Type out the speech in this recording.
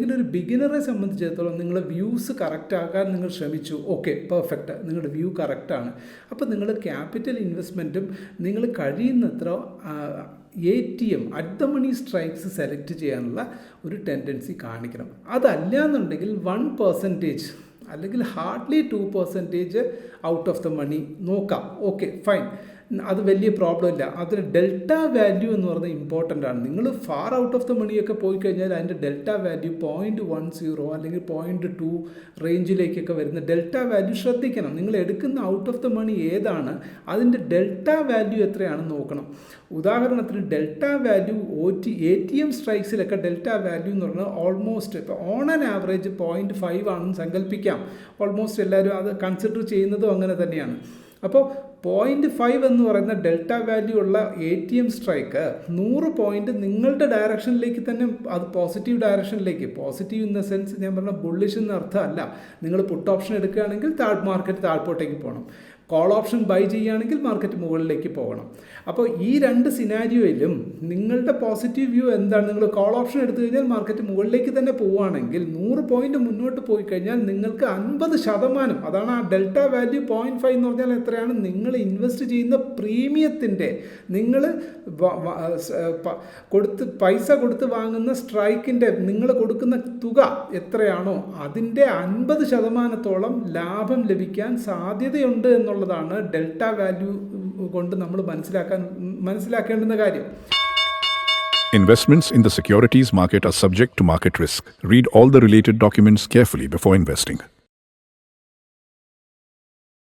അല്ലെങ്കിൽ ഒരു ബിഗിനറെ സംബന്ധിച്ചിടത്തോളം നിങ്ങളുടെ വ്യൂസ് കറക്റ്റ് ആക്കാൻ നിങ്ങൾ ശ്രമിച്ചു, ഓക്കെ പെർഫെക്റ്റ്, നിങ്ങളുടെ വ്യൂ കറക്റ്റാണ്. അപ്പോൾ നിങ്ങൾ ക്യാപിറ്റൽ ഇൻവെസ്റ്റ്മെൻറ്റും നിങ്ങൾ കഴിയുന്നത്ര ATM at the money strikes select ചെയ്യാനുള്ള ഒരു ടെൻഡൻസി കാണിക്കണം. അതല്ല എന്നുണ്ടെങ്കിൽ 1% അല്ലെങ്കിൽ hardly 2% out of the money നോക്കാം, ഓക്കെ ഫൈൻ, അത് വലിയ പ്രോബ്ലം ഇല്ല. അതിൽ ഡെൽറ്റ വാല്യൂ എന്ന് പറയുന്നത് ഇമ്പോർട്ടൻ്റ് ആണ്. നിങ്ങൾ ഫാർ ഔട്ട് ഓഫ് ദ മണിയൊക്കെ പോയി കഴിഞ്ഞാൽ അതിൻ്റെ ഡെൽറ്റ വാല്യൂ 0.10 അല്ലെങ്കിൽ 0.2 റേഞ്ചിലേക്കൊക്കെ വരുന്ന ഡെൽറ്റ വാല്യൂ ശ്രദ്ധിക്കണം. നിങ്ങൾ എടുക്കുന്ന ഔട്ട് ഓഫ് ദ മണി ഏതാണ്, അതിൻ്റെ ഡെൽറ്റ വാല്യൂ എത്രയാണെന്ന് നോക്കണം. ഉദാഹരണത്തിന് ഡെൽറ്റ വാല്യൂ ATM സ്ട്രൈക്സിലൊക്കെ ഡെൽറ്റ വാല്യൂ എന്ന് പറഞ്ഞാൽ ഓൾമോസ്റ്റ് ഇപ്പോൾ ഓൺ ആൻ ആവറേജ് 0.5 ആണെന്ന് സങ്കല്പിക്കാം. ഓൾമോസ്റ്റ് എല്ലാവരും അത് കൺസിഡർ ചെയ്യുന്നതും അങ്ങനെ തന്നെയാണ്. അപ്പോൾ 0.5 എന്ന് പറയുന്ന ഡെൽറ്റ വാല്യൂ ഉള്ള ATM സ്ട്രൈക്ക് 100 പോയിൻ്റ് നിങ്ങളുടെ ഡയറക്ഷനിലേക്ക് തന്നെ, അത് പോസിറ്റീവ് ഡയറക്ഷനിലേക്ക്, പോസിറ്റീവ് ഇൻ ദ സെൻസ് ഞാൻ പറഞ്ഞ ബുള്ളിഷ് എന്ന അർത്ഥമല്ല. നിങ്ങൾ പുട്ട് ഓപ്ഷൻ എടുക്കുകയാണെങ്കിൽ മാർക്കറ്റ് താഴ്പോട്ടേക്ക് പോകണം, കോൾ ഓപ്ഷൻ ബൈ ചെയ്യുകയാണെങ്കിൽ മാർക്കറ്റ് മുകളിലേക്ക് പോകണം. അപ്പോൾ ഈ രണ്ട് സിനാരിയോയിലും നിങ്ങളുടെ പോസിറ്റീവ് വ്യൂ എന്താണ്? നിങ്ങൾ കോൾ ഓപ്ഷൻ എടുത്തു കഴിഞ്ഞാൽ മാർക്കറ്റ് മുകളിലേക്ക് തന്നെ പോവുകയാണെങ്കിൽ 100 പോയിൻ്റ് മുന്നോട്ട് പോയി കഴിഞ്ഞാൽ നിങ്ങൾക്ക് 50%, അതാണ് ആ ഡെൽറ്റ വാല്യൂ 0.5 എന്ന് പറഞ്ഞാൽ എത്രയാണ്? നിങ്ങൾ ഇൻവെസ്റ്റ് ചെയ്യുന്ന പ്രീമിയത്തിൻ്റെ, നിങ്ങൾ പൈസ കൊടുത്ത് വാങ്ങുന്ന സ്ട്രൈക്കിൻ്റെ നിങ്ങൾ കൊടുക്കുന്ന തുക എത്രയാണോ അതിൻ്റെ 50%ഓളം ലാഭം ലഭിക്കാൻ സാധ്യതയുണ്ട് എന്നുള്ളതാണ് ഡെൽറ്റ വാല്യൂ കൊണ്ട് നമ്മൾ മനസ്സിലാക്കേണ്ടുന്ന കാര്യം. Investments in the securities market are subject to market risk. Read all the related documents carefully before investing.